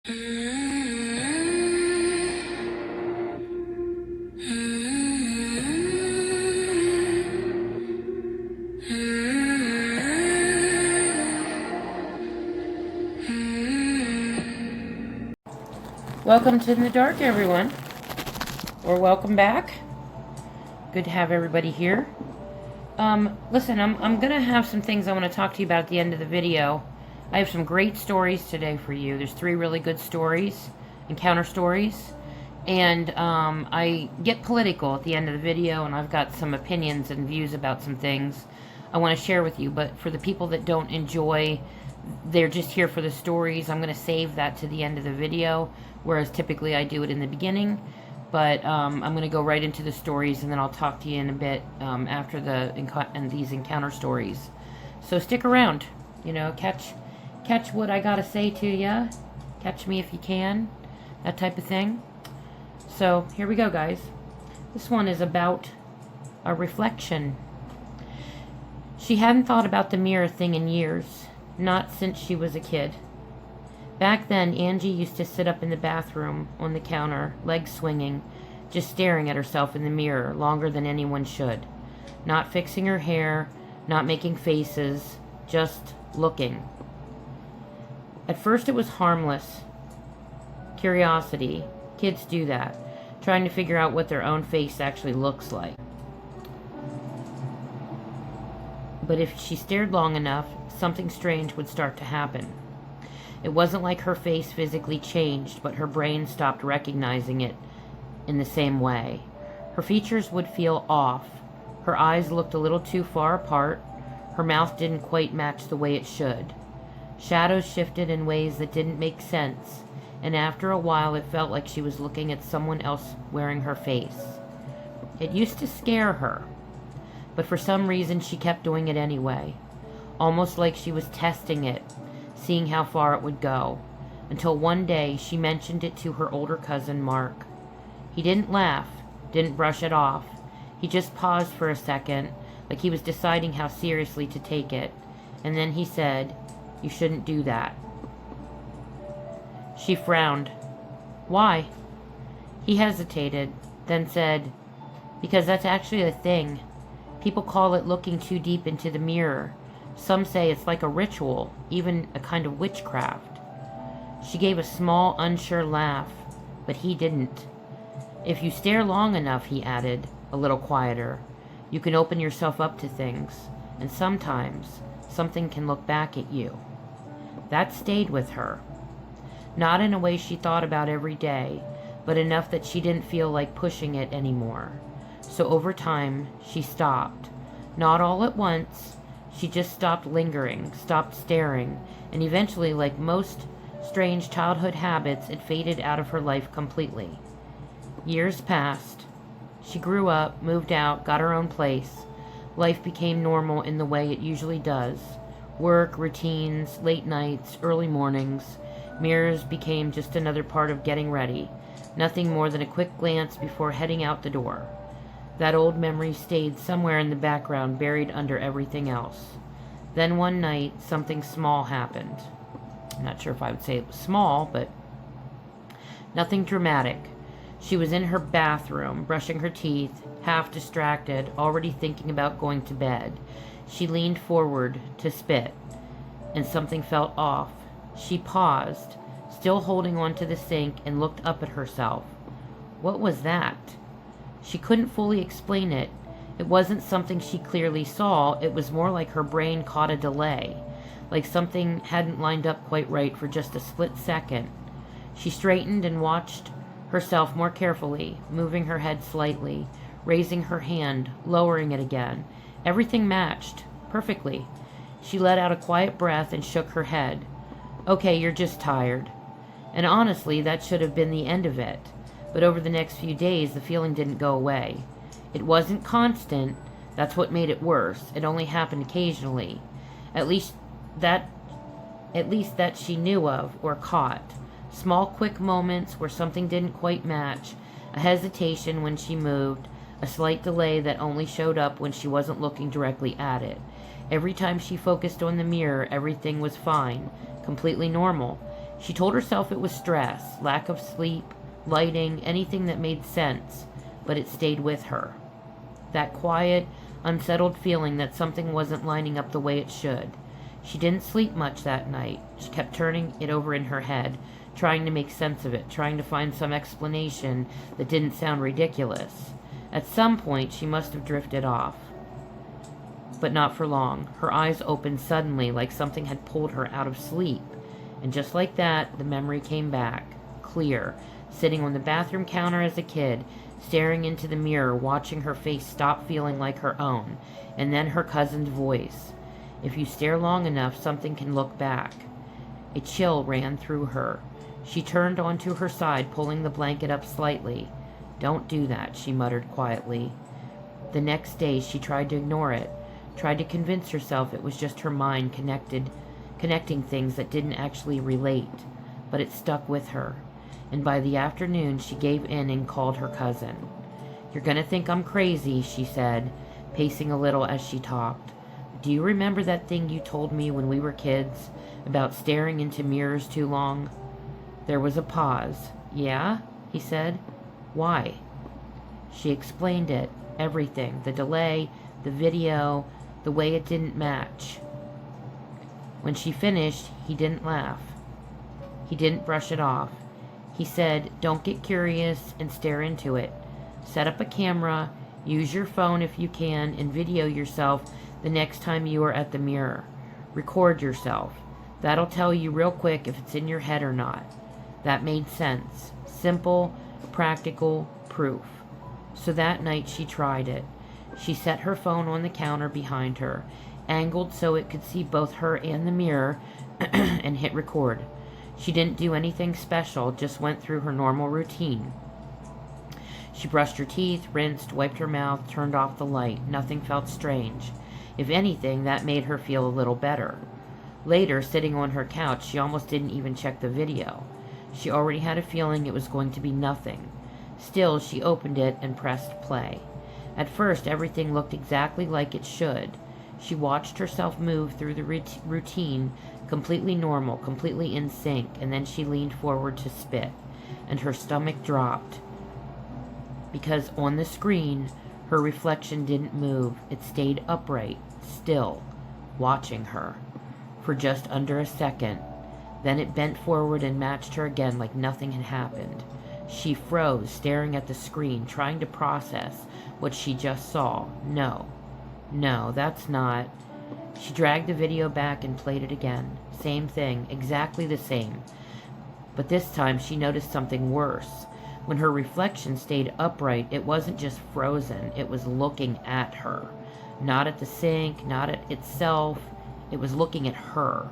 Welcome to In the Dark, everyone, or welcome back. Good to have everybody here. Listen, I'm gonna have some things I want to talk to you about at the end of the video. I have some great stories today for you. There's 3 really good stories, encounter stories, and I get political at the end of the video, and I've got some opinions and views about some things I want to share with you. But for the people that don't enjoy, they're just here for the stories, I'm going to save that to the end of the video, whereas typically I do it in the beginning. But I'm going to go right into the stories, and then I'll talk to you in a bit after these encounter stories. So stick around, you know, catch what I got to say to you. Catch me if you can, that type of thing. So here we go, guys. This one is about a reflection. She hadn't thought about the mirror thing in years. Not since she was a kid. Back then, Angie used to sit up in the bathroom on the counter, legs swinging, just staring at herself in the mirror longer than anyone should. Not fixing her hair, not making faces, just looking. At first it was harmless. Curiosity. Kids do that, trying to figure out what their own face actually looks like. But if she stared long enough, something strange would start to happen. It wasn't like her face physically changed, but her brain stopped recognizing it in the same way. Her features would feel off. Her eyes looked a little too far apart. Her mouth didn't quite match the way it should. Shadows shifted in ways that didn't make sense, and after a while it felt like she was looking at someone else wearing her face. It used to scare her, but for some reason she kept doing it anyway. Almost like she was testing it, seeing how far it would go, until one day she mentioned it to her older cousin Mark. He didn't laugh, didn't brush it off. He just paused for a second, like he was deciding how seriously to take it, and then he said, "You shouldn't do that." She frowned. "Why?" He hesitated, then said, "Because that's actually a thing. People call it looking too deep into the mirror. Some say it's like a ritual, even a kind of witchcraft." She gave a small, unsure laugh, but he didn't. "If you stare long enough," he added, a little quieter, "you can open yourself up to things, and sometimes something can look back at you." That stayed with her. Not in a way she thought about every day, but enough that she didn't feel like pushing it anymore. So over time, she stopped. Not all at once. She just stopped lingering, stopped staring, and eventually, like most strange childhood habits, it faded out of her life completely. Years passed. She grew up, moved out, got her own place. Life became normal in the way it usually does. Work, routines, late nights, early mornings. Mirrors became just another part of getting ready. Nothing more than a quick glance before heading out the door. That old memory stayed somewhere in the background, buried under everything else. Then one night, something small happened. I'm not sure if I would say it was small, but nothing dramatic. She was in her bathroom, brushing her teeth, half distracted, already thinking about going to bed. She leaned forward to spit, and something felt off. She paused, still holding on to the sink, and looked up at herself. What was that? She couldn't fully explain it. It wasn't something she clearly saw. It was more like her brain caught a delay, like something hadn't lined up quite right for just a split second. She straightened and watched herself more carefully, moving her head slightly, raising her hand, lowering it again. Everything matched perfectly. She let out a quiet breath and shook her head. "Okay, you're just tired." And honestly, that should have been the end of it. But over the next few days, the feeling didn't go away. It wasn't constant. That's what made it worse. It only happened occasionally. At least that she knew of or caught. Small, quick moments where something didn't quite match. A hesitation when she moved. A slight delay that only showed up when she wasn't looking directly at it. Every time she focused on the mirror, everything was fine. Completely normal. She told herself it was stress, lack of sleep, lighting, anything that made sense, but it stayed with her. That quiet, unsettled feeling that something wasn't lining up the way it should. She didn't sleep much that night. She kept turning it over in her head, trying to make sense of it, trying to find some explanation that didn't sound ridiculous. At some point, she must have drifted off. But not for long. Her eyes opened suddenly, like something had pulled her out of sleep. And just like that, the memory came back, clear, sitting on the bathroom counter as a kid, staring into the mirror, watching her face stop feeling like her own, and then her cousin's voice. If you stare long enough, something can look back. A chill ran through her. She turned onto her side, pulling the blanket up slightly. "Don't do that," she muttered quietly. The next day, she tried to ignore it, tried to convince herself it was just her mind connecting things that didn't actually relate, but it stuck with her. And by the afternoon, she gave in and called her cousin. "You're gonna think I'm crazy," she said, pacing a little as she talked. "Do you remember that thing you told me when we were kids about staring into mirrors too long?" There was a pause. "Yeah?" he said. "Why?" She explained it, everything, the delay, the video, the way it didn't match. When she finished, he didn't laugh. He didn't brush it off. He said, "Don't get curious and stare into it. Set up a camera, use your phone if you can, and video yourself the next time you are at the mirror. Record yourself. That'll tell you real quick if it's in your head or not." That made sense. Simple, practical proof. So that night she tried it. She set her phone on the counter behind her, angled so it could see both her and the mirror, and hit record. She didn't do anything special, just went through her normal routine. She brushed her teeth, rinsed, wiped her mouth, turned off the light. Nothing felt strange. If anything, that made her feel a little better. Later, sitting on her couch, she almost didn't even check the video. She already had a feeling it was going to be nothing. Still, she opened it and pressed play. At first, everything looked exactly like it should. She watched herself move through the routine, completely normal, completely in sync, and then she leaned forward to spit, and her stomach dropped. Because on the screen, her reflection didn't move. It stayed upright, still, watching her, for just under a second. Then it bent forward and matched her again like nothing had happened. She froze, staring at the screen, trying to process what she just saw. No, that's not. She dragged the video back and played it again. Same thing, exactly the same. But this time she noticed something worse. When her reflection stayed upright, it wasn't just frozen, it was looking at her. Not at the sink, not at itself. It was looking at her,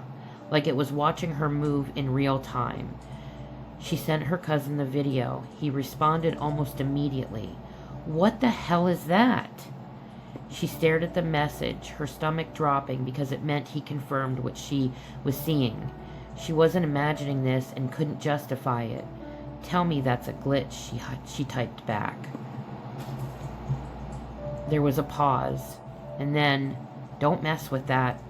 like it was watching her move in real time. She sent her cousin the video. He responded almost immediately. "What the hell is that?" She stared at the message, her stomach dropping because it meant he confirmed what she was seeing. She wasn't imagining this and couldn't justify it. "Tell me that's a glitch," she typed back. There was a pause, and then, "Don't mess with that.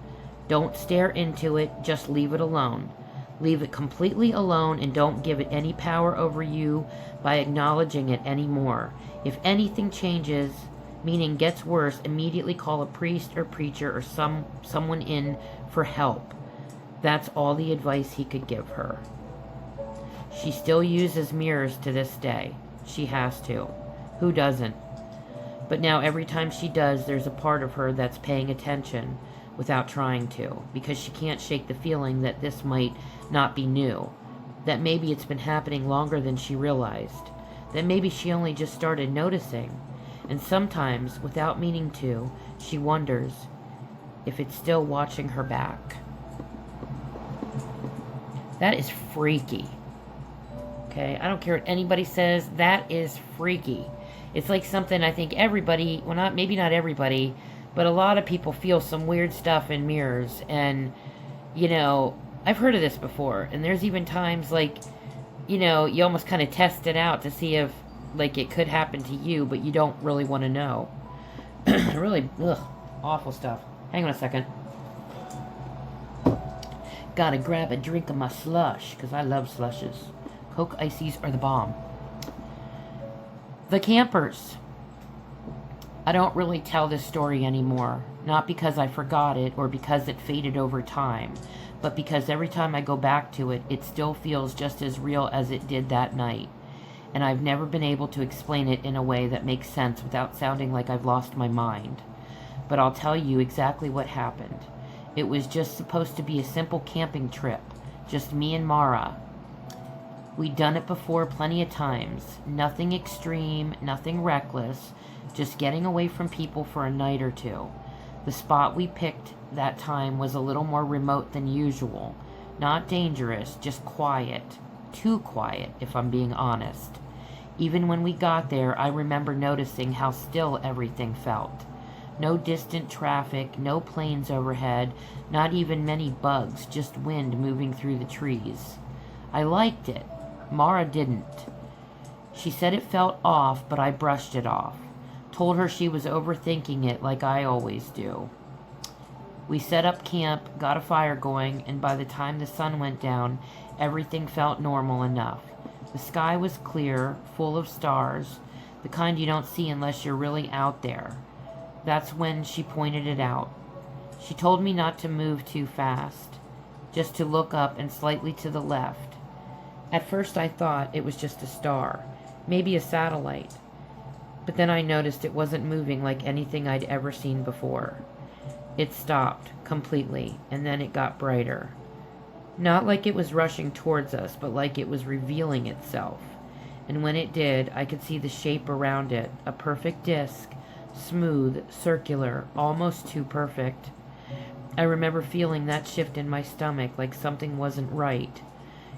Don't stare into it, just leave it alone. Leave it completely alone and don't give it any power over you by acknowledging it anymore. If anything changes, meaning gets worse, immediately call a priest or preacher or someone in for help." That's all the advice he could give her. She still uses mirrors to this day. She has to. Who doesn't? But now every time she does, there's a part of her that's paying attention without trying to, because she can't shake the feeling that this might not be new, that maybe it's been happening longer than she realized, that maybe she only just started noticing. And sometimes, without meaning to, she wonders if it's still watching her back. That is freaky. Okay, I don't care what anybody says, that is freaky. It's like something I think everybody, well, maybe not everybody, but a lot of people feel some weird stuff in mirrors. And, I've heard of this before. And there's even times like, you almost kind of test it out to see if, like, it could happen to you, but you don't really want to know. Really, awful stuff. Hang on a second. Gotta grab a drink of my slush, because I love slushes. Coke Ices are the bomb. The campers. I don't really tell this story anymore. Not because I forgot it or because it faded over time, but because every time I go back to it, it still feels just as real as it did that night. And I've never been able to explain it in a way that makes sense without sounding like I've lost my mind. But I'll tell you exactly what happened. It was just supposed to be a simple camping trip, just me and Mara. We'd done it before plenty of times. Nothing extreme, nothing reckless, just getting away from people for a night or two. The spot we picked that time was a little more remote than usual. Not dangerous, just quiet. Too quiet, if I'm being honest. Even when we got there, I remember noticing how still everything felt. No distant traffic, no planes overhead, not even many bugs, just wind moving through the trees. I liked it. Mara didn't. She said it felt off, but I brushed it off. Told her she was overthinking it like I always do. We set up camp, got a fire going, and by the time the sun went down, everything felt normal enough. The sky was clear, full of stars, the kind you don't see unless you're really out there. That's when she pointed it out. She told me not to move too fast, just to look up and slightly to the left. At first I thought it was just a star, maybe a satellite. But then I noticed it wasn't moving like anything I'd ever seen before. It stopped completely, and then it got brighter. Not like it was rushing towards us, but like it was revealing itself. And when it did, I could see the shape around it, a perfect disc, smooth, circular, almost too perfect. I remember feeling that shift in my stomach, like something wasn't right.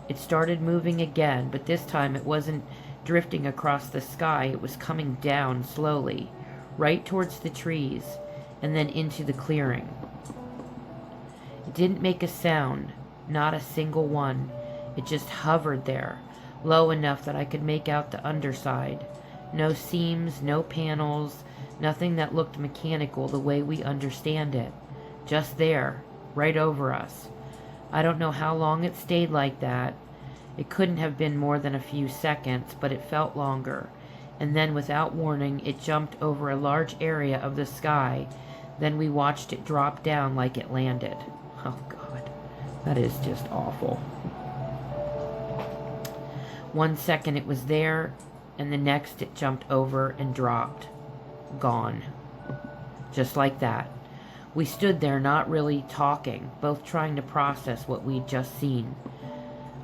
It started moving again, but this time it wasn't drifting across the sky. It was coming down slowly, right towards the trees, and then into the clearing. It didn't make a sound, not a single one. It just hovered there, low enough that I could make out the underside. No seams, no panels, nothing that looked mechanical the way we understand it. Just there, right over us. I don't know how long it stayed like that. It couldn't have been more than a few seconds, but it felt longer. And then, without warning, it jumped over a large area of the sky. Then we watched it drop down like it landed. Oh, God. That is just awful. 1 second it was there, and the next it jumped over and dropped. Gone. Just like that. We stood there not really talking, both trying to process what we'd just seen.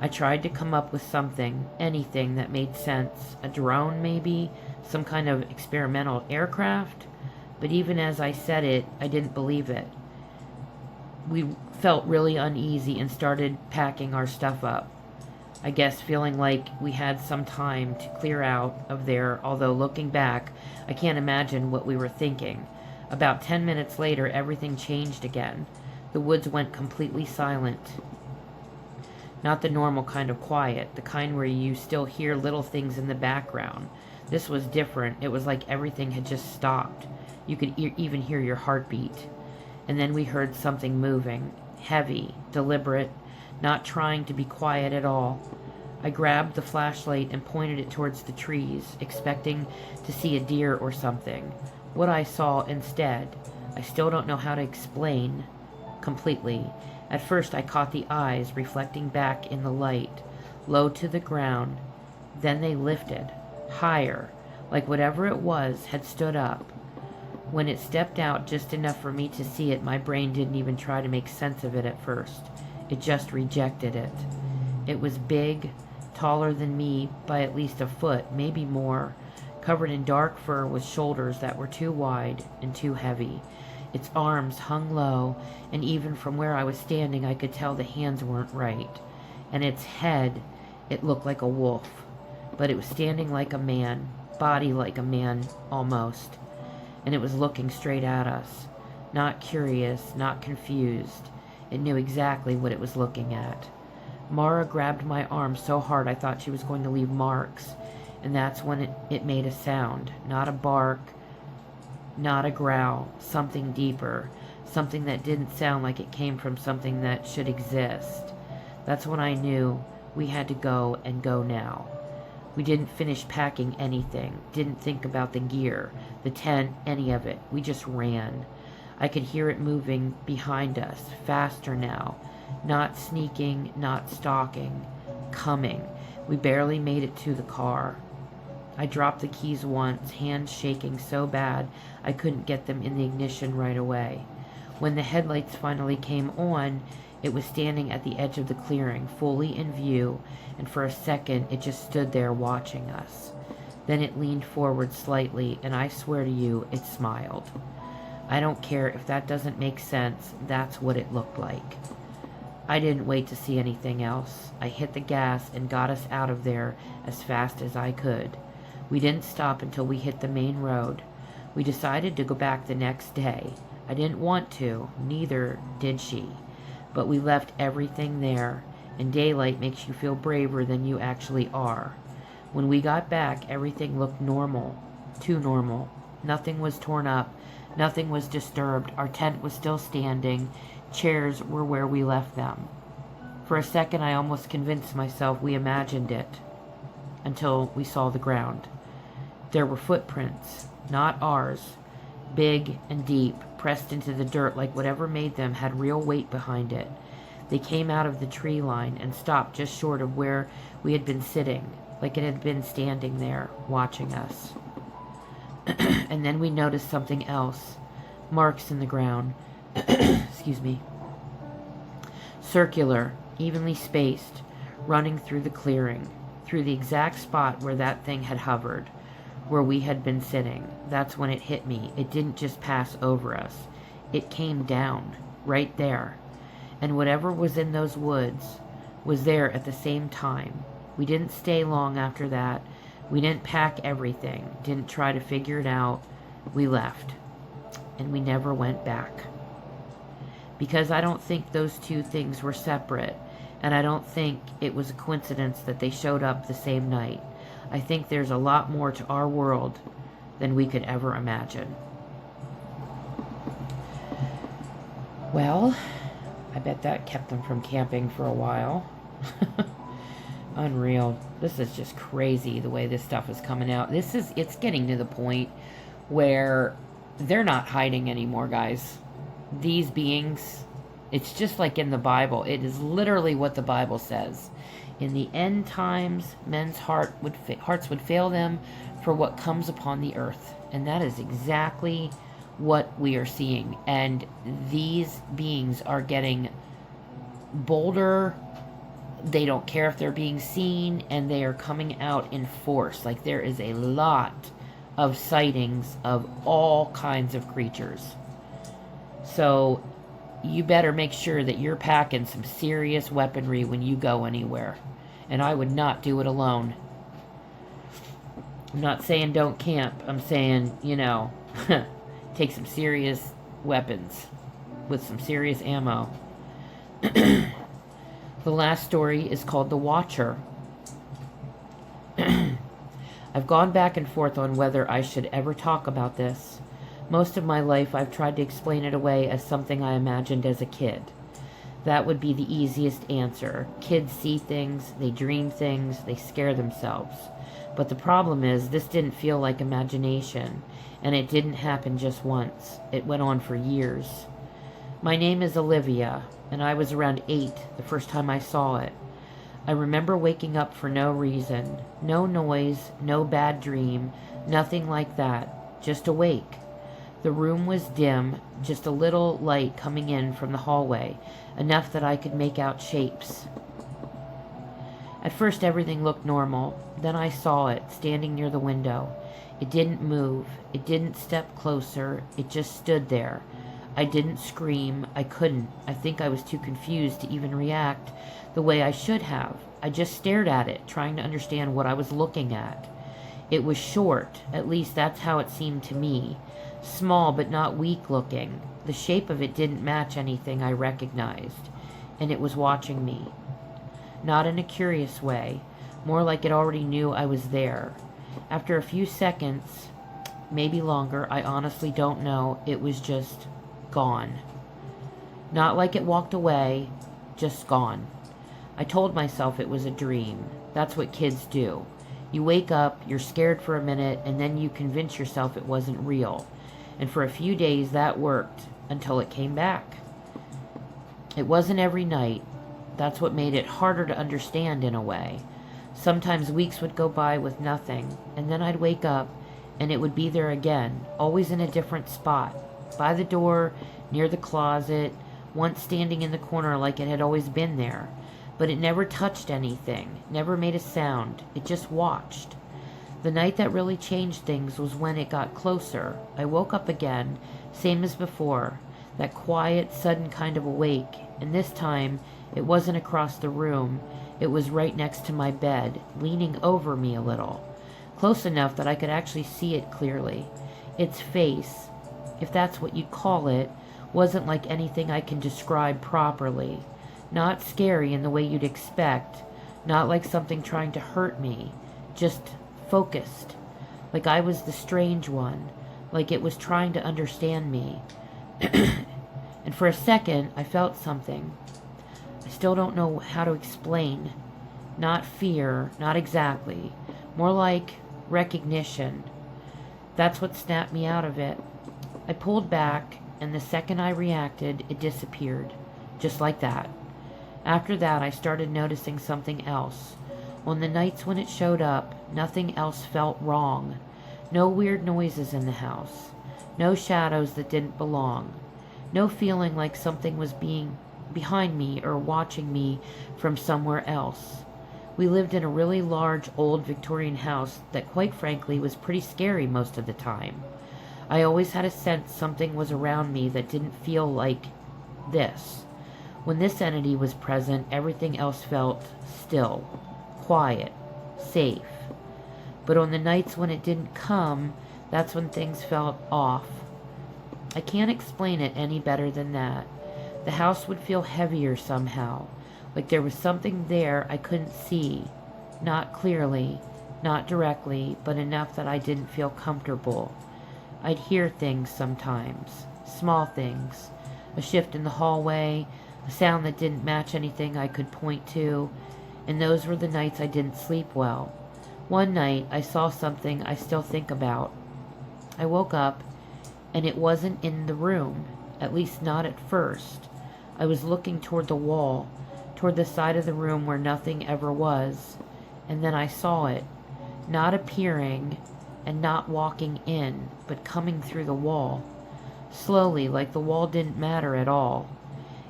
I tried to come up with something, anything that made sense. A drone, maybe? Some kind of experimental aircraft? But even as I said it, I didn't believe it. We felt really uneasy and started packing our stuff up. I guess feeling like we had some time to clear out of there, although looking back, I can't imagine what we were thinking. About 10 minutes later, everything changed again. The woods went completely silent. Not the normal kind of quiet, the kind where you still hear little things in the background. This was different. It was like everything had just stopped. You could even hear your heartbeat. And then we heard something moving, heavy, deliberate, not trying to be quiet at all. I grabbed the flashlight and pointed it towards the trees, expecting to see a deer or something. What I saw instead, I still don't know how to explain completely. At first I caught the eyes reflecting back in the light, low to the ground. Then they lifted, higher, like whatever it was had stood up. When it stepped out just enough for me to see it, my brain didn't even try to make sense of it at first. It just rejected it. It was big, taller than me by at least a foot, maybe more, covered in dark fur with shoulders that were too wide and too heavy. Its arms hung low, and even from where I was standing I could tell the hands weren't right. And its head, it looked like a wolf. But it was standing like a man, body like a man, almost. And it was looking straight at us. Not curious, not confused. It knew exactly what it was looking at. Mara grabbed my arm so hard I thought she was going to leave marks. And that's when it made a sound. Not a bark, not a growl, something deeper, something that didn't sound like it came from something that should exist. That's when I knew we had to go and go now. We didn't finish packing anything, didn't think about the gear, the tent, any of it. We just ran. I could hear it moving behind us, faster now. Not sneaking, not stalking, coming. We barely made it to the car. I dropped the keys once, hands shaking so bad I couldn't get them in the ignition right away. When the headlights finally came on, it was standing at the edge of the clearing, fully in view, and for a second it just stood there watching us. Then it leaned forward slightly, and I swear to you, it smiled. I don't care if that doesn't make sense, that's what it looked like. I didn't wait to see anything else. I hit the gas and got us out of there as fast as I could. We didn't stop until we hit the main road. We decided to go back the next day. I didn't want to, neither did she. But we left everything there, and daylight makes you feel braver than you actually are. When we got back, everything looked normal. Too normal. Nothing was torn up. Nothing was disturbed. Our tent was still standing. Chairs were where we left them. For a second, I almost convinced myself we imagined it, until we saw the ground. There were footprints, not ours, big and deep, pressed into the dirt like whatever made them had real weight behind it. They came out of the tree line and stopped just short of where we had been sitting, like it had been standing there, watching us. And then we noticed something else. Marks in the ground. Excuse me. Circular, evenly spaced, running through the clearing, through the exact spot where that thing had hovered, where we had been sitting. That's when it hit me. It didn't just pass over us. It came down, right there. And whatever was in those woods was there at the same time. We didn't stay long after that. We didn't pack everything, didn't try to figure it out. We left. And we never went back. Because I don't think those two things were separate, and I don't think it was a coincidence that they showed up the same night. I think there's a lot more to our world than we could ever imagine. Well, I bet that kept them from camping for a while. Unreal. This is just crazy the way this stuff is coming out. It's getting to the point where they're not hiding anymore, guys. These beings, it's just like in the Bible. It is literally what the Bible says. In the end times, men's hearts would fail them for what comes upon the earth. And that is exactly what we are seeing. And these beings are getting bolder. They don't care if they're being seen, and they are coming out in force. Like, there is a lot of sightings of all kinds of creatures. So you better make sure that you're packing some serious weaponry when you go anywhere. And I would not do it alone. I'm not saying don't camp. I'm saying, take some serious weapons with some serious ammo. The last story is called The Watcher. I've gone back and forth on whether I should ever talk about this. Most of my life I've tried to explain it away as something I imagined as a kid. That would be the easiest answer. Kids see things, they dream things, they scare themselves. But the problem is, this didn't feel like imagination, and it didn't happen just once. It went on for years. My name is Olivia, and I was around 8 the first time I saw it. I remember waking up for no reason. No noise, no bad dream, nothing like that. Just awake. The room was dim, just a little light coming in from the hallway, enough that I could make out shapes. At first everything looked normal. Then I saw it, standing near the window. It didn't move. It didn't step closer. It just stood there. I didn't scream. I couldn't. I think I was too confused to even react the way I should have. I just stared at it, trying to understand what I was looking at. It was short. At least that's how it seemed to me. Small but not weak looking. The shape of it didn't match anything I recognized. And it was watching me. Not in a curious way. More like it already knew I was there. After a few seconds, maybe longer, I honestly don't know, it was just gone. Not like it walked away, just gone. I told myself it was a dream. That's what kids do. You wake up, you're scared for a minute, and then you convince yourself it wasn't real. And for a few days that worked, until it came back. It wasn't every night. That's what made it harder to understand in a way. Sometimes weeks would go by with nothing, and then I'd wake up, and it would be there again, always in a different spot. By the door, near the closet, once standing in the corner like it had always been there. But it never touched anything, never made a sound. It just watched. The night that really changed things was when it got closer. I woke up again, same as before, that quiet, sudden kind of awake, and this time it wasn't across the room. It was right next to my bed, leaning over me a little, close enough that I could actually see it clearly. Its face, if that's what you'd call it, wasn't like anything I can describe properly. Not scary in the way you'd expect, not like something trying to hurt me, just focused, like I was the strange one, like it was trying to understand me. And for a second, I felt something. I still don't know how to explain. Not fear, not exactly. More like recognition. That's what snapped me out of it. I pulled back, and the second I reacted, it disappeared. Just like that. After that, I started noticing something else. On the nights when it showed up, nothing else felt wrong. No weird noises in the house. No shadows that didn't belong. No feeling like something was being behind me or watching me from somewhere else. We lived in a really large old Victorian house that quite frankly was pretty scary most of the time. I always had a sense something was around me that didn't feel like this. When this entity was present, everything else felt still, quiet, safe. But on the nights when it didn't come, that's when things felt off. I can't explain it any better than that. The house would feel heavier somehow, like there was something there I couldn't see. Not clearly, not directly, but enough that I didn't feel comfortable. I'd hear things sometimes, small things, a shift in the hallway, a sound that didn't match anything I could point to, and those were the nights I didn't sleep well. One night, I saw something I still think about. I woke up, and it wasn't in the room, at least not at first. I was looking toward the wall, toward the side of the room where nothing ever was, and then I saw it, not appearing and not walking in, but coming through the wall, slowly, like the wall didn't matter at all.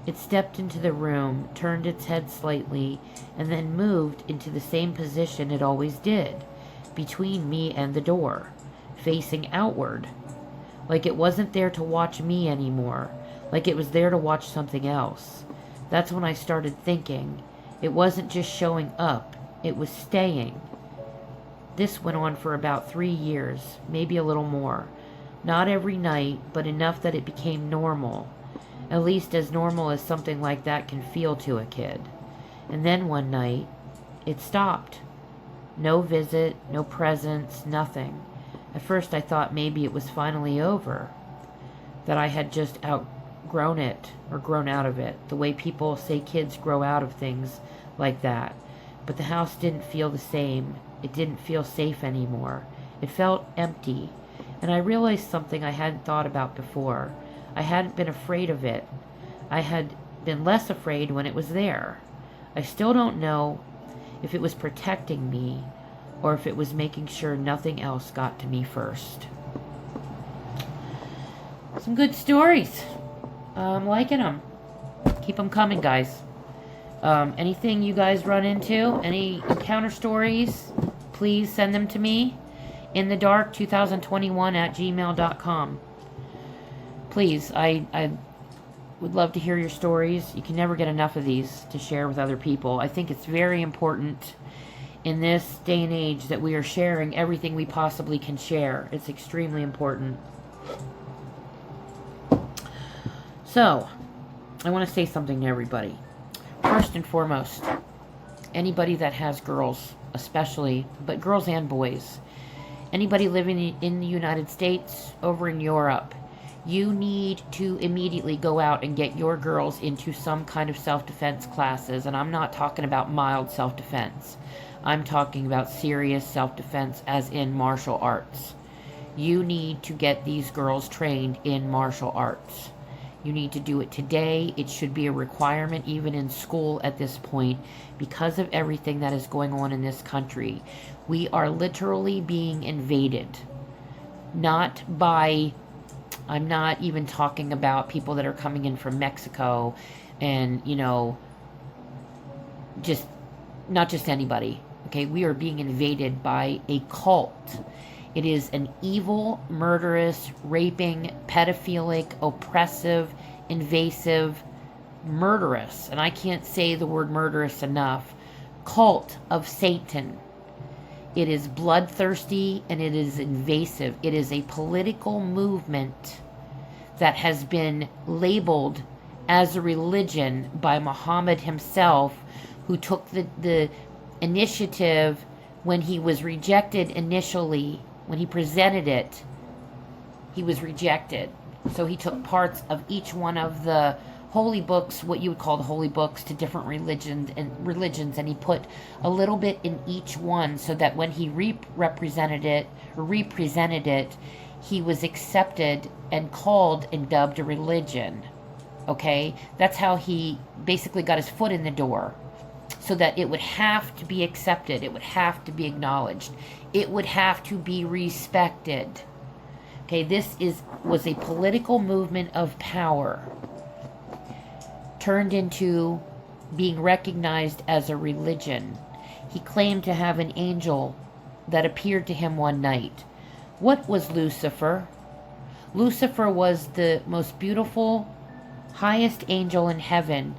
It stepped into the room, turned its head slightly, and then moved into the same position it always did, between me and the door, facing outward. Like it wasn't there to watch me anymore, like it was there to watch something else. That's when I started thinking. It wasn't just showing up, it was staying. This went on for about 3 years, maybe a little more. Not every night, but enough that it became normal. At least as normal as something like that can feel to a kid. And then one night, it stopped. No visit, no presence, nothing. At first I thought maybe it was finally over, that I had just outgrown it, or grown out of it, the way people say kids grow out of things like that. But the house didn't feel the same. It didn't feel safe anymore. It felt empty. And I realized something I hadn't thought about before. I hadn't been afraid of it. I had been less afraid when it was there. I still don't know if it was protecting me or if it was making sure nothing else got to me first. Some good stories. I'm liking them. Keep them coming, guys. Anything you guys run into, any encounter stories, please send them to me. inthedark2021@gmail.com. Please, I would love to hear your stories. You can never get enough of these to share with other people. I think it's very important in this day and age that we are sharing everything we possibly can share. It's extremely important. So, I want to say something to everybody. First and foremost, anybody that has girls, especially, but girls and boys, anybody living in the United States, over in Europe, You need to immediately go out and get your girls into some kind of self-defense classes. And I'm not talking about mild self-defense. I'm talking about serious self-defense, as in martial arts. You need to get these girls trained in martial arts. You need to do it today. It should be a requirement even in school at this point, because of everything that is going on in this country. We are literally being invaded. Not by, I'm not even talking about people that are coming in from Mexico and, you know, just, not just anybody. Okay, we are being invaded by a cult. It is an evil, murderous, raping, pedophilic, oppressive, invasive, murderous, and I can't say the word murderous enough, cult of Satan. It is bloodthirsty and it is invasive. It is a political movement that has been labeled as a religion by Muhammad himself, who took the initiative when he was rejected initially. When he presented it, he was rejected. So he took parts of each one of the holy books, what you would call the holy books, to different religions, and he put a little bit in each one, so that when he represented it, he was accepted and called and dubbed a religion. Okay? That's how he basically got his foot in the door, so that it would have to be accepted, it would have to be acknowledged, it would have to be respected. Okay, this was a political movement of power turned into being recognized as a religion. He claimed to have an angel that appeared to him one night. What was Lucifer? Lucifer was the most beautiful, highest angel in heaven.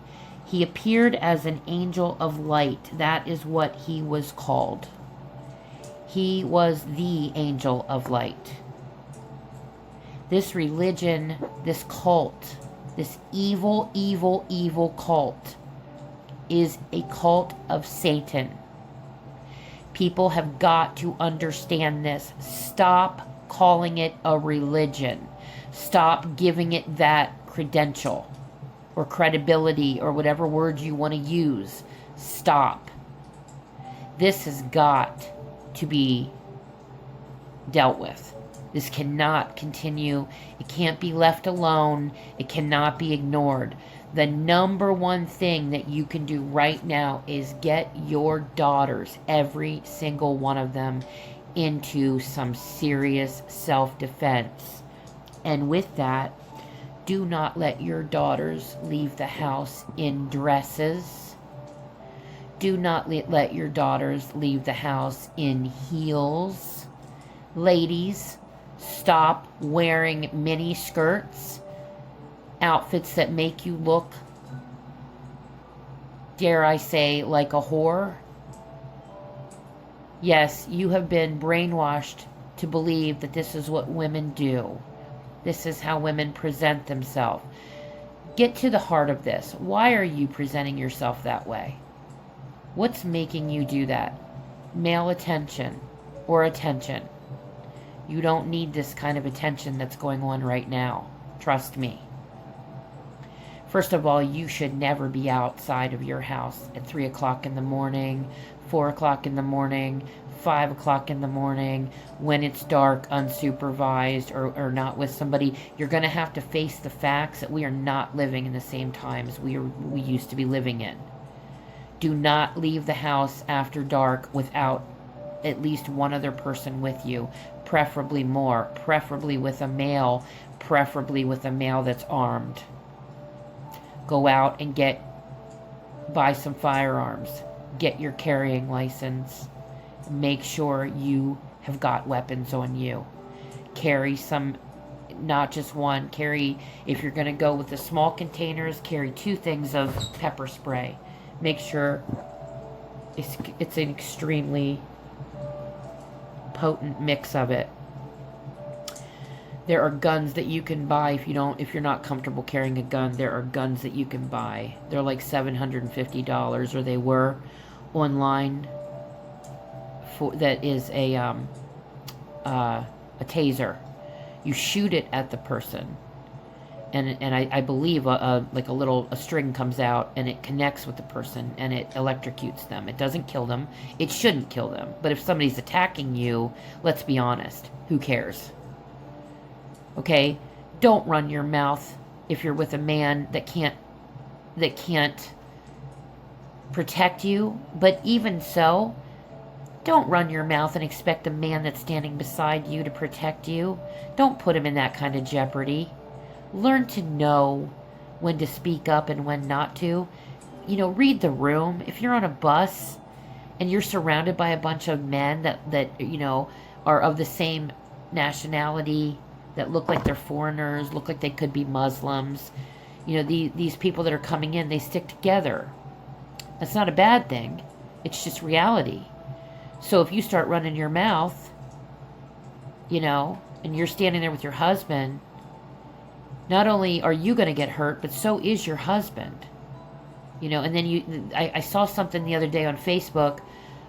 He appeared as an angel of light. That is what he was called. He was the angel of light. This religion, this cult, this evil, evil, evil cult is a cult of Satan. People have got to understand this. Stop calling it a religion. Stop giving it that credential or credibility or whatever words you want to use. Stop. This has got to be dealt with. This cannot continue. It can't be left alone. It cannot be ignored. The number one thing that you can do right now is get your daughters, every single one of them, into some serious self-defense. And with that, do not let your daughters leave the house in dresses. Do not let your daughters leave the house in heels. Ladies, stop wearing mini skirts, outfits that make you look, dare I say, like a whore. Yes, you have been brainwashed to believe that this is what women do. This is how women present themselves. Get to the heart of this. Why are you presenting yourself that way? What's making you do that? Male attention or attention. You don't need this kind of attention that's going on right now. Trust me. First of all, you should never be outside of your house at 3 o'clock in the morning, 4 o'clock in the morning, 5 o'clock in the morning, when it's dark, unsupervised, or not with somebody. You're going to have to face the facts that we are not living in the same times we used to be living in. Do not leave the house after dark without at least one other person with you, preferably more, preferably with a male that's armed. Go out and buy some firearms, get your carrying license, make sure you have got weapons on you. Carry some, not just one, if you're going to go with the small containers, carry 2 things of pepper spray. Make sure it's an extremely potent mix of it. There are guns that you can buy if you're not comfortable carrying a gun. There are guns that you can buy. They're like $750, or they were online. That is a taser. You shoot it at the person. And I believe like a string comes out and it connects with the person and it electrocutes them. It doesn't kill them. It shouldn't kill them. But if somebody's attacking you, let's be honest, who cares? Okay? Don't run your mouth if you're with a man that can't protect you. But even so, don't run your mouth and expect the man that's standing beside you to protect you. Don't put him in that kind of jeopardy. Learn to know when to speak up and when not to. Read the room. If you're on a bus and you're surrounded by a bunch of men that are of the same nationality, that look like they're foreigners, look like they could be Muslims, these people that are coming in, they stick together. That's not a bad thing. It's just reality. So if you start running your mouth, and you're standing there with your husband, not only are you going to get hurt, but so is your husband. And then I saw something the other day on Facebook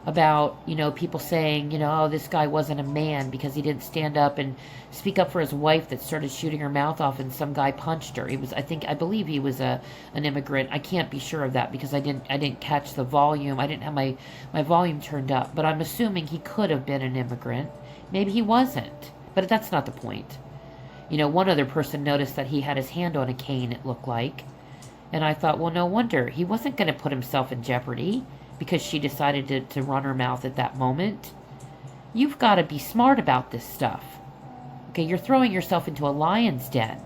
about, people saying, oh, this guy wasn't a man because he didn't stand up and speak up for his wife that started shooting her mouth off and some guy punched her. I believe he was an immigrant. I can't be sure of that because I didn't catch the volume. I didn't have my volume turned up, but I'm assuming he could have been an immigrant. Maybe he wasn't, but that's not the point. One other person noticed that he had his hand on a cane, it looked like. And I thought, well, no wonder. He wasn't going to put himself in jeopardy because she decided to run her mouth at that moment. You've got to be smart about this stuff. Okay, you're throwing yourself into a lion's den.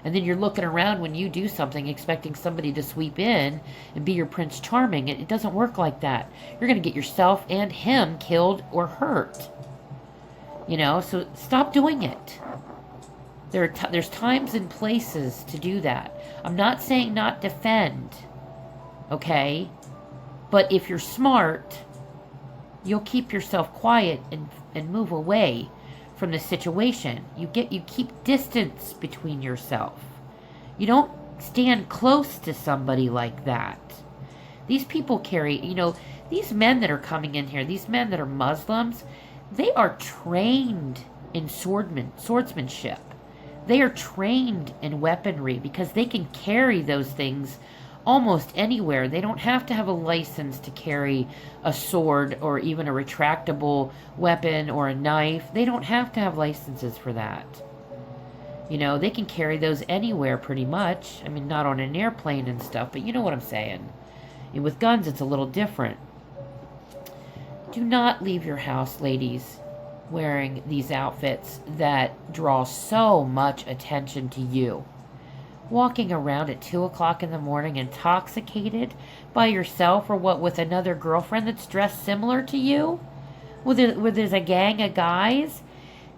And then you're looking around when you do something expecting somebody to sweep in and be your Prince Charming. It doesn't work like that. You're going to get yourself and him killed or hurt. So stop doing it. There's times and places to do that. I'm not saying not defend, okay? But if you're smart, you'll keep yourself quiet and move away from the situation. You keep distance between yourself. You don't stand close to somebody like that. These people carry, these men that are coming in here, these men that are Muslims, they are trained in swordsmanship. They are trained in weaponry because they can carry those things almost anywhere. They don't have to have a license to carry a sword or even a retractable weapon or a knife. They don't have to have licenses for that. They can carry those anywhere pretty much. I mean, not on an airplane and stuff, but you know what I'm saying. And with guns, it's a little different. Do not leave your house, ladies, wearing these outfits that draw so much attention to you. Walking around at 2 o'clock in the morning intoxicated by yourself or with another girlfriend that's dressed similar to you? There's a gang of guys?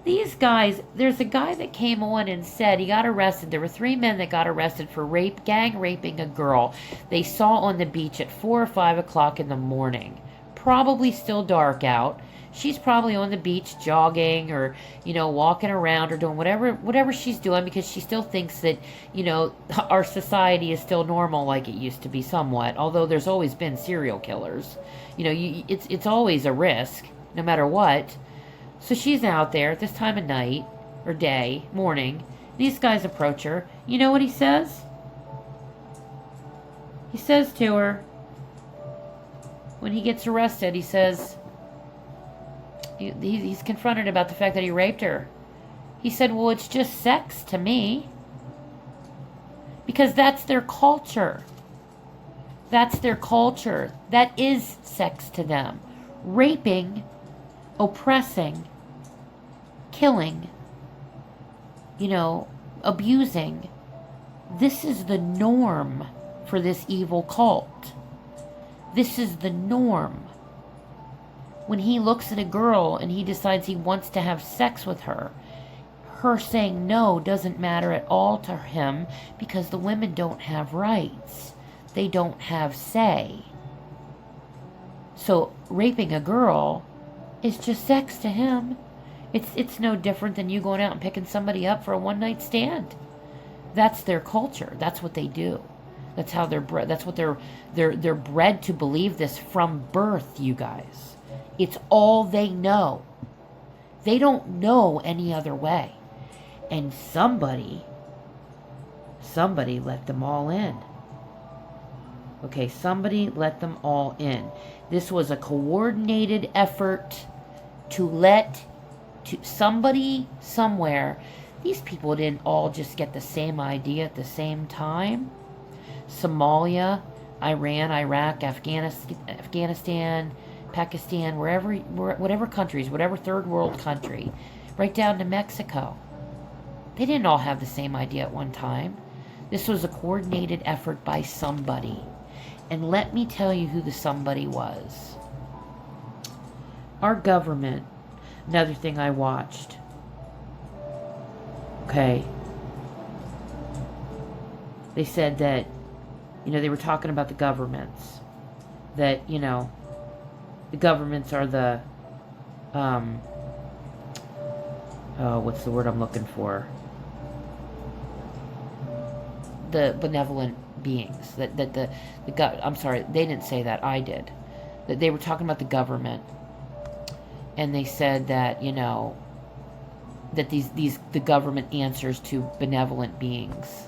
These guys, there's a guy that came on and said he got arrested. There were 3 men that got arrested for gang raping a girl they saw on the beach at 4 or 5 o'clock in the morning. Probably still dark out. She's probably on the beach jogging or, walking around or doing whatever she's doing because she still thinks that, our society is still normal like it used to be somewhat. Although there's always been serial killers. It's always a risk, no matter what. So she's out there at this time of night or day, morning. These guys approach her. You know what he says? He says to her, when he gets arrested, he says, he's confronted about the fact that he raped her. He said, well, it's just sex to me. Because that's their culture. That's their culture. That is sex to them. Raping, oppressing, killing, abusing. This is the norm for this evil cult. This is the norm. When he looks at a girl and he decides he wants to have sex with her, her saying no doesn't matter at all to him because the women don't have rights. They don't have say. So raping a girl is just sex to him. It's no different than you going out and picking somebody up for a one-night stand. That's their culture. That's what they do. That's how they're bred. That's what they're bred to believe this from birth, you guys. It's all they know. They don't know any other way. And somebody Somebody let them all in. Okay, somebody let them all in. This was a coordinated effort to somebody somewhere. These people didn't all just get the same idea at the same time. Somalia, Iran, Iraq, Afghanistan, Pakistan, whatever countries, whatever third world country, right down to Mexico. They didn't all have the same idea at one time. This was a coordinated effort by somebody. And let me tell you who the somebody was. Our government. Another thing I watched. Okay. They said that, they were talking about the governments. That, the governments are the, what's the word I'm looking for? The benevolent beings. I'm sorry, they didn't say that, I did. That they were talking about the government. And they said that, that the government answers to benevolent beings.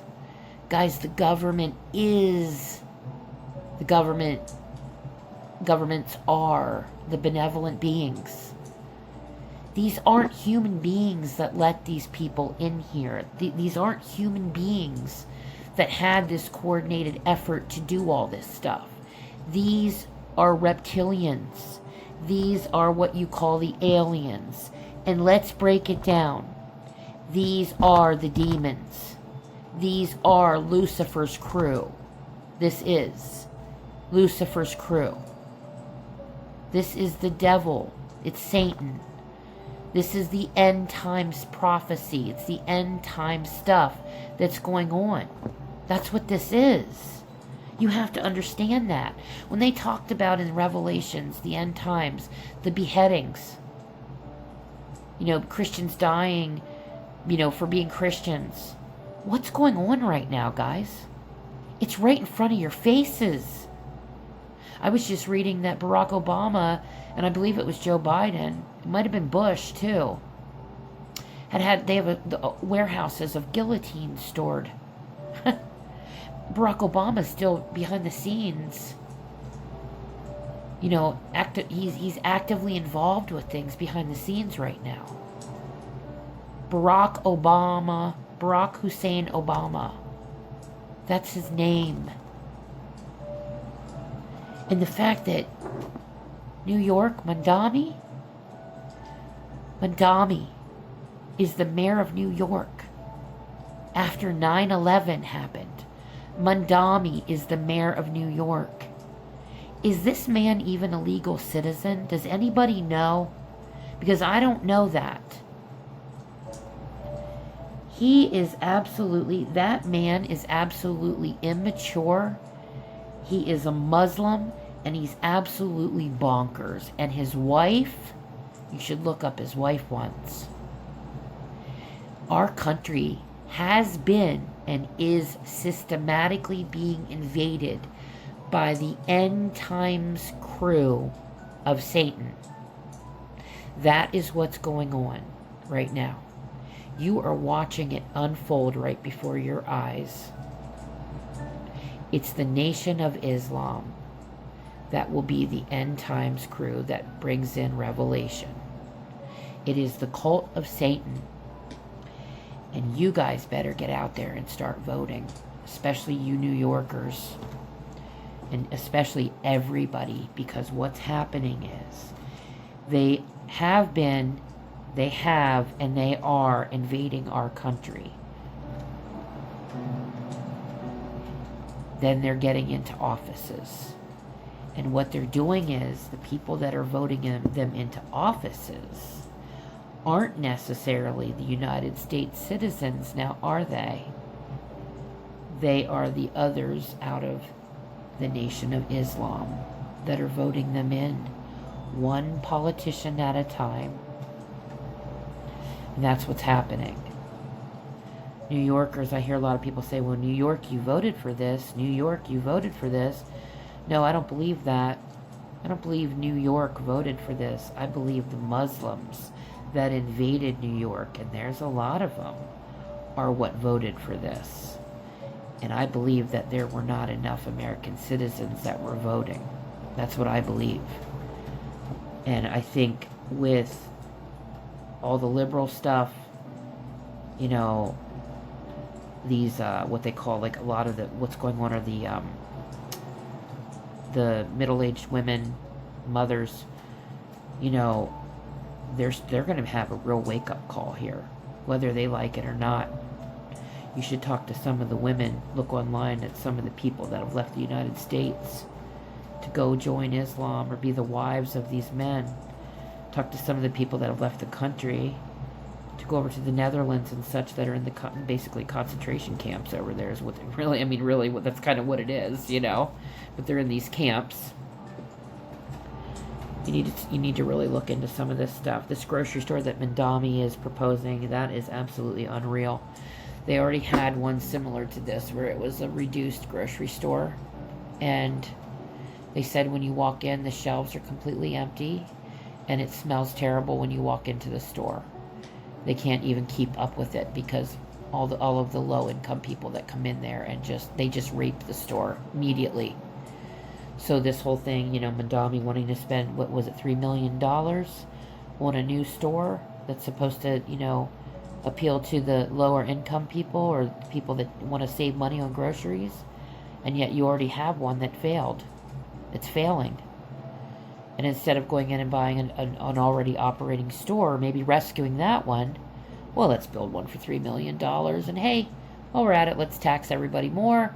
Guys, the government is the government. Governments are the benevolent beings. These aren't human beings that let these people in here. These aren't human beings that had this coordinated effort to do all this stuff. These are reptilians. These are what you call the aliens. And let's break it down. These are the demons. These are Lucifer's crew. This is Lucifer's crew. This is the devil. It's Satan. This is the end times prophecy. It's the end time stuff that's going on. That's what this is. You have to understand that. When they talked about in Revelations, the end times, the beheadings, Christians dying, for being Christians. What's going on right now, guys? It's right in front of your faces. I was just reading that Barack Obama, and I believe it was Joe Biden, it might have been Bush too, they have the warehouses of guillotines stored. Barack Obama's still behind the scenes. He's actively involved with things behind the scenes right now. Barack Hussein Obama. That's his name. And the fact that New York, Mandami is the mayor of New York after 9/11 happened. Mandami is the mayor of New York. Is this man even a legal citizen? Does anybody know? Because I don't know that. That man is absolutely immature. He is a Muslim, and he's absolutely bonkers. And his wife, you should look up his wife once. Our country has been and is systematically being invaded by the end times crew of Satan. That is what's going on right now. You are watching it unfold right before your eyes. It's the Nation of Islam that will be the end times crew that brings in revelation. It is the cult of Satan. And you guys better get out there and start voting, especially you New Yorkers, and especially everybody, because what's happening is they have, and they are invading our country. Then they're getting into offices. And what they're doing is the people that are voting them into offices aren't necessarily the United States citizens now, are they? They are the others out of the Nation of Islam that are voting them in, one politician at a time. And that's what's happening. New Yorkers, I hear a lot of people say, well, New York, you voted for this. New York, you voted for this. No, I don't believe that. I don't believe New York voted for this. I believe the Muslims that invaded New York, and there's a lot of them, are what voted for this. And I believe that there were not enough American citizens that were voting. That's what I believe. And I think with all the liberal stuff, you know, these, what they call, like, a lot of what's going on are the middle-aged women, mothers, you know, they're going to have a real wake-up call here, whether they like it or not. You should talk to some of the women, look online at some of the people that have left the United States to go join Islam or be the wives of these men. Talk to some of the people that have left the country to go over to the Netherlands and such, that are in the basically concentration camps over there, is what they really, I mean, really, that's kind of what it is, you know. But they're in these camps. You need to really look into some of this stuff. This grocery store that Mandami is proposing, that is absolutely unreal. They already had one similar to this, where it was a reduced grocery store, and they said when you walk in, the shelves are completely empty, and it smells terrible when you walk into the store. They can't even keep up with it because all of the low-income people that come in there and they just rape the store immediately. So this whole thing, you know, Mandami wanting to spend, what was it, $3 million on a new store that's supposed to, you know, appeal to the lower income people or people that want to save money on groceries, and yet you already have one that failed. It's failing. And instead of going in and buying an already operating store, maybe rescuing that one, well, let's build one for $3 million, and hey, while we're at it, let's tax everybody more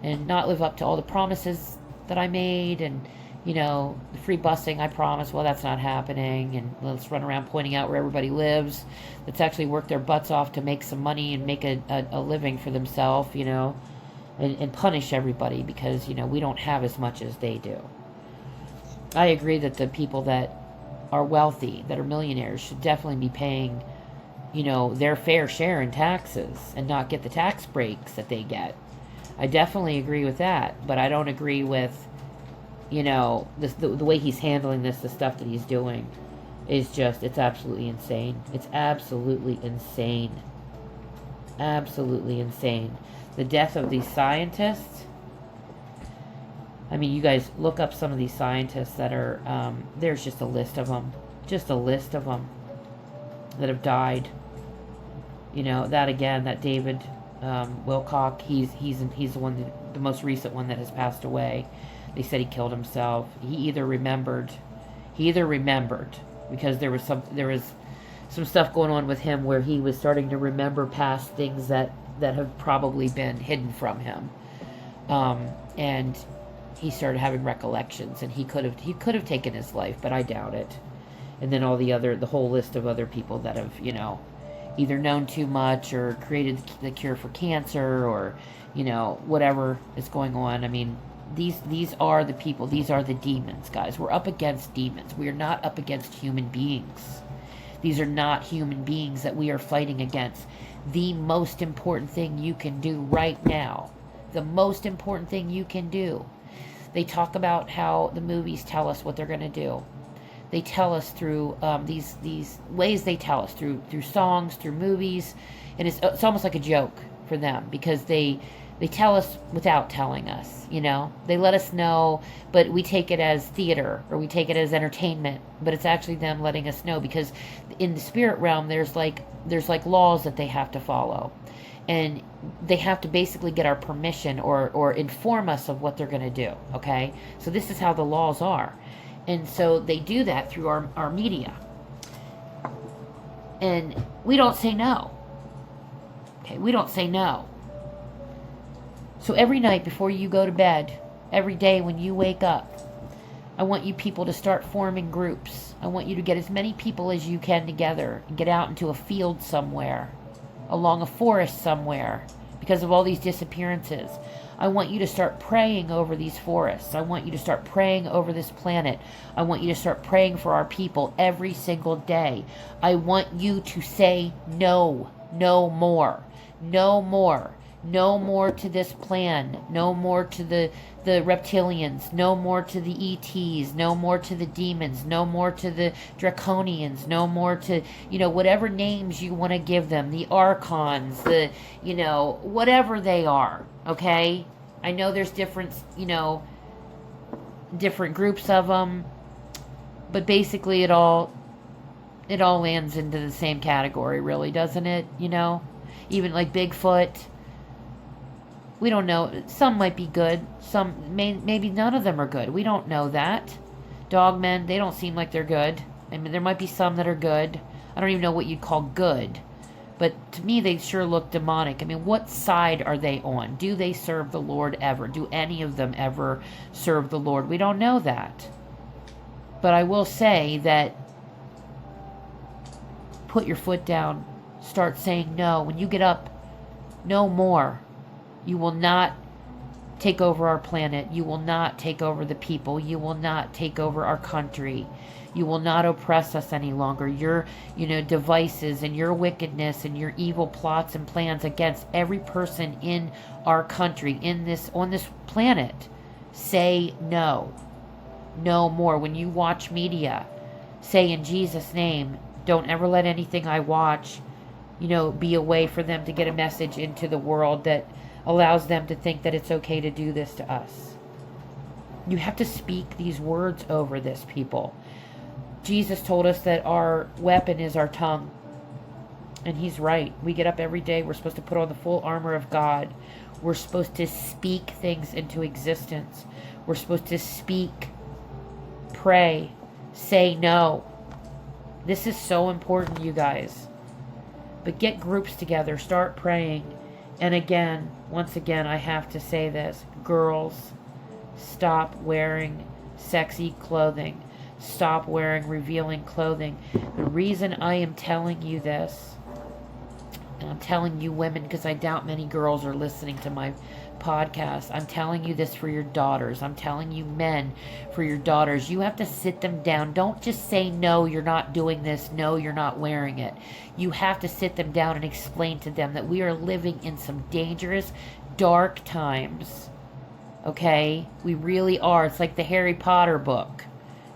and not live up to all the promises that I made, and, you know, the free busing I promised, well, that's not happening, and let's run around pointing out where everybody lives. Let's actually work their butts off to make some money and make a living for themselves, you know, and punish everybody because, you know, we don't have as much as they do. I agree that the people that are wealthy, that are millionaires, should definitely be paying, you know, their fair share in taxes and not get the tax breaks that they get. I definitely agree with that, but I don't agree with, you know, the way he's handling this, the stuff that he's doing is just, it's absolutely insane. It's absolutely insane. Absolutely insane. The death of these scientists, I mean, you guys look up some of these scientists that are, there's just a list of them. Just a list of them that have died. You know, that again, that David Wilcock, he's the one, the most recent one that has passed away. They said he killed himself. He either remembered, because there was some stuff going on with him where he was starting to remember past things that have probably been hidden from him, and he started having recollections, and he could have taken his life, but I doubt it. And then the whole list of other people that have, you know, either known too much or created the cure for cancer, or, you know, whatever is going on. I mean, these are the people, these are the demons, guys. We're up against demons. We are not up against human beings. These are not human beings that we are fighting against. The most important thing you can do right now, the most important thing you can do. They talk about how the movies tell us what they're going to do. They tell us through these ways. They tell us through songs, through movies, and it's almost like a joke for them, because they tell us without telling us. You know, they let us know, but we take it as theater, or we take it as entertainment. But it's actually them letting us know, because in the spirit realm, there's like laws that they have to follow, and they have to basically get our permission or inform us of what they're going to do. Okay, so this is how the laws are. And so they do that through our media. And we don't say no. Okay, we don't say no. So every night before you go to bed, every day when you wake up, I want you people to start forming groups. I want you to get as many people as you can together and get out into a field somewhere, along a forest somewhere, because of all these disappearances. I want you to start praying over these forests. I want you to start praying over this planet. I want you to start praying for our people every single day. I want you to say no, no more, no more. No more to this plan. No more to the reptilians. No more to the ETs. No more to the demons. No more to the draconians. No more to, whatever names you want to give them. The archons. The, whatever they are. Okay? I know there's different, different groups of them. But basically it all lands into the same category, really, doesn't it? Even like Bigfoot. We don't know. Some might be good. Some maybe none of them are good. We don't know that. Dogmen, they don't seem like they're good. I mean, there might be some that are good. I don't even know what you'd call good. But to me, they sure look demonic. I mean, what side are they on? Do they serve the Lord ever? Do any of them ever serve the Lord? We don't know that. But I will say that put your foot down. Start saying no. When you get up, no more. You will not take over our planet. You will not take over the people. You will not take over our country. You will not oppress us any longer. Your, devices and your wickedness and your evil plots and plans against every person in our country, on this planet, say no. No more. When you watch media, say in Jesus' name, don't ever let anything I watch, be a way for them to get a message into the world that allows them to think that it's okay to do this to us. You have to speak these words over this, people. Jesus told us that our weapon is our tongue. And he's right. We get up every day. We're supposed to put on the full armor of God. We're supposed to speak things into existence. We're supposed to speak, pray, say no. This is so important, you guys. But get groups together. Start praying. And again, once again, I have to say this. Girls, stop wearing sexy clothing. Stop wearing revealing clothing. The reason I am telling you this, and I'm telling you women because I doubt many girls are listening to my podcast. I'm telling you this for your daughters. I'm telling you men for your daughters. You have to sit them down. Don't just say, no, you're not doing this. No, you're not wearing it. You have to sit them down and explain to them that we are living in some dangerous, dark times. Okay? We really are. It's like the Harry Potter book,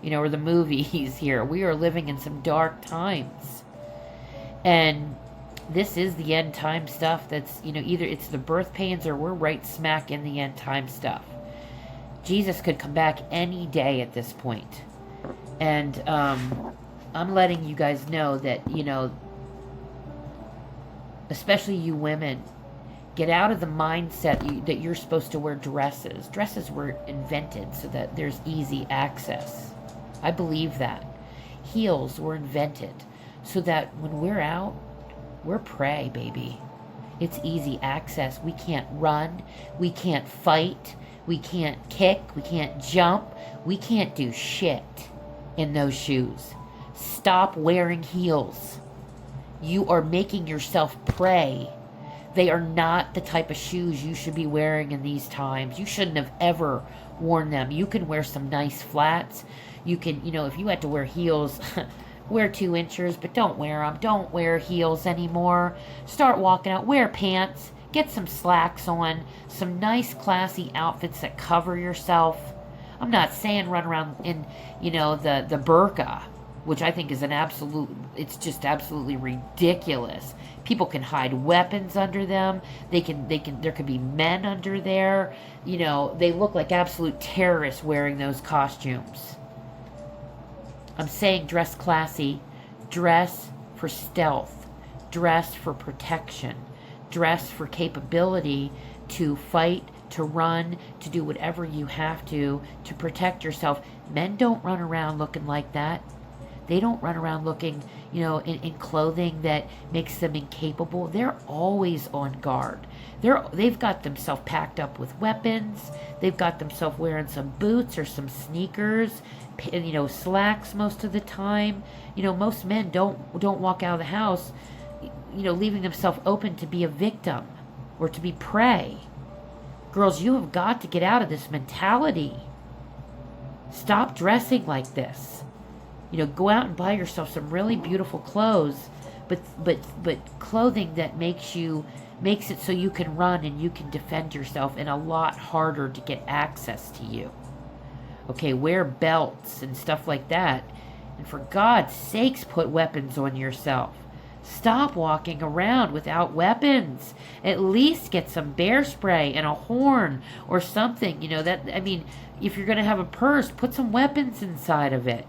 or the movies here. We are living in some dark times. And this is the end time stuff that's, either it's the birth pains or we're right smack in the end time stuff. Jesus could come back any day at this point. And I'm letting you guys know that, especially you women, get out of the mindset that you're supposed to wear dresses. Dresses were invented so that there's easy access. I believe that. Heels were invented so that when we're out, we're prey, baby. It's easy access. We can't run. We can't fight. We can't kick. We can't jump. We can't do shit in those shoes. Stop wearing heels. You are making yourself prey. They are not the type of shoes you should be wearing in these times. You shouldn't have ever worn them. You can wear some nice flats. You can, if you had to wear heels, wear 2 inches, but don't wear them. Don't wear heels anymore. Start walking out. Wear pants. Get some slacks on. Some nice, classy outfits that cover yourself. I'm not saying run around in, the burqa, which I think is it's just absolutely ridiculous. People can hide weapons under them. There could be men under there. They look like absolute terrorists wearing those costumes. I'm saying dress classy, dress for stealth, dress for protection, dress for capability to fight, to run, to do whatever you have to protect yourself. Men don't run around looking like that. They don't run around looking, in clothing that makes them incapable. They're always on guard. They've got themselves packed up with weapons. They've got themselves wearing some boots or some sneakers, slacks most of the time. Most men don't walk out of the house, leaving themselves open to be a victim or to be prey. Girls, you have got to get out of this mentality. Stop dressing like this. Go out and buy yourself some really beautiful clothes, but clothing that makes you makes it so you can run and you can defend yourself, and a lot harder to get access to you. Okay, wear belts and stuff like that. And for God's sakes, put weapons on yourself. Stop walking around without weapons. At least get some bear spray and a horn or something. You know, that, I mean, if you're going to have a purse, put some weapons inside of it.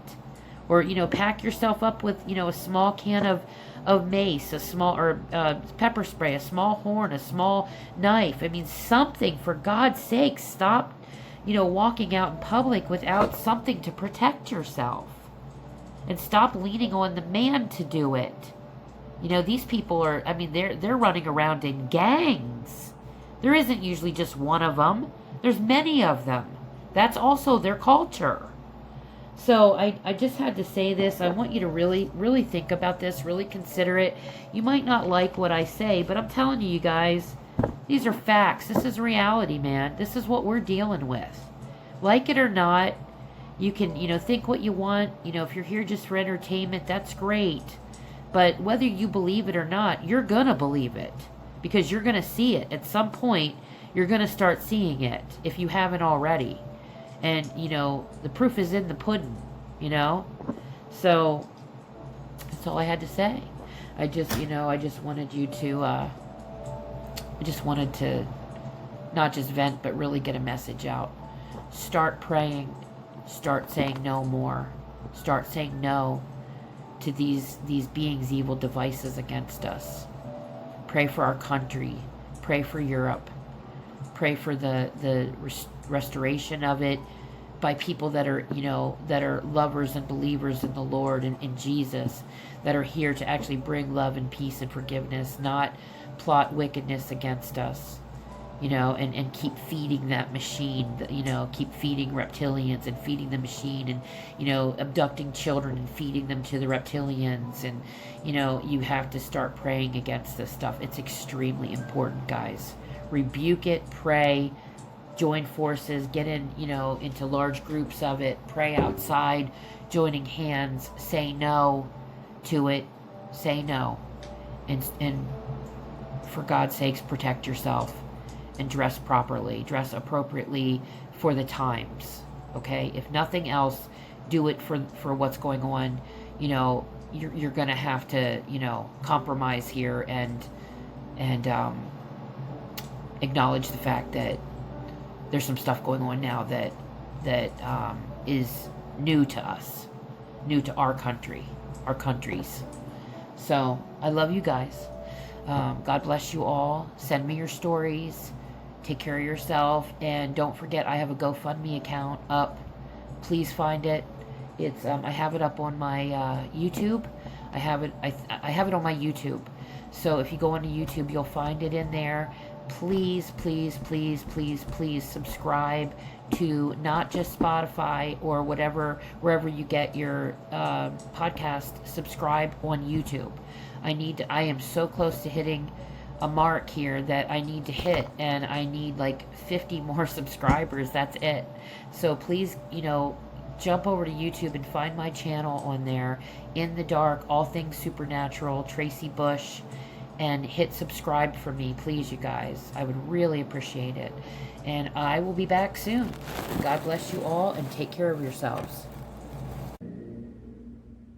Or, you know, pack yourself up with, you know, a small can of mace, a small, or pepper spray, a small horn, a small knife. I mean, something, for God's sake. Stop, you know, walking out in public without something to protect yourself. And stop leaning on the man to do it. You know, these people are, I mean, they're running around in gangs. There isn't usually just one of them. There's many of them. That's also their culture. So I just had to say this. I want you to really, really think about this, really consider it. You might not like what I say, but I'm telling you guys, these are facts. This is reality, man. This is what we're dealing with. Like it or not, you can, you know, think what you want. You know, if you're here just for entertainment, that's great. But whether you believe it or not, you're going to believe it. Because you're going to see it. At some point, you're going to start seeing it, if you haven't already. And, you know, the proof is in the pudding, you know. So, that's all I had to say. I just, you know, I just wanted you to, I just wanted to not just vent, but really get a message out. Start praying. Start saying no more. Start saying no to these beings' evil devices against us. Pray for our country. Pray for Europe. Pray for the restoration of it by people that are, you know, that are lovers and believers in the Lord and in Jesus, that are here to actually bring love and peace and forgiveness, not plot wickedness against us. You know, and keep feeding that machine, you know, keep feeding reptilians and feeding the machine, and, you know, abducting children and feeding them to the reptilians. And, you know, you have to start praying against this stuff. It's extremely important, guys. Rebuke it, pray, join forces, get in, you know, into large groups of it, pray outside, joining hands, say no to it, say no. And for God's sakes, protect yourself. And dress properly, dress appropriately for the times, okay? If nothing else, do it for what's going on. You know, you're going to have to, you know, compromise here and acknowledge the fact that there's some stuff going on now that is new to us, new to our country, our countries. So, I love you guys. God bless you all. Send me your stories. Take care of yourself, and don't forget, I have a GoFundMe account up. Please find it. It's I have it up on my YouTube. I have it on my YouTube. So if you go onto YouTube, you'll find it in there. Please, please, please, please, please subscribe to not just Spotify or whatever, wherever you get your podcast. Subscribe on YouTube. I am so close to hitting a mark here that I need to hit, and I need like 50 more subscribers. That's it. So please, you know, jump over to YouTube and find my channel on there, In the Dark, All Things Supernatural, Tracy Bush, and hit subscribe for me, please, you guys. I would really appreciate it. And I will be back soon. God bless you all, and take care of yourselves.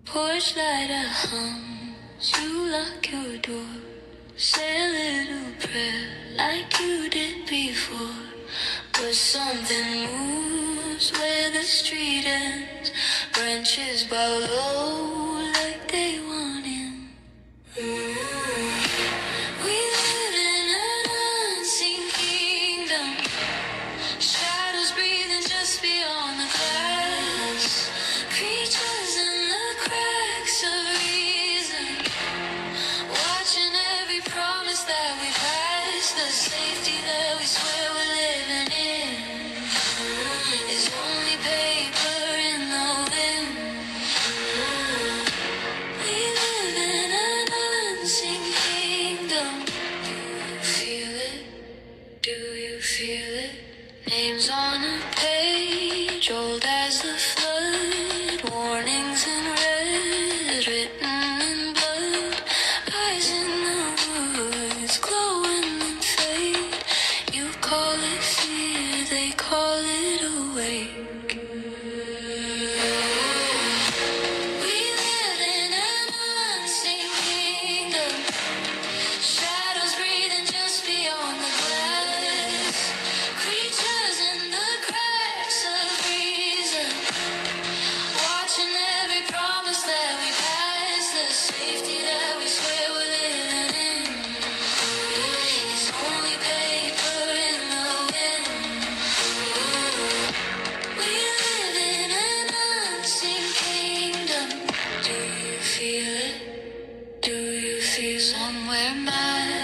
Porch light a hum, you lock your door. Say a little prayer like you did before. But something moves where the street ends. Branches bow low like they want in. We live in an unseen kingdom. Shadows breathing just beyond the glass. Creatures in the cracks of reason. Watching every promise that we pass, the safety that we swear we're living in is only paper in the wind. We somewhere magical.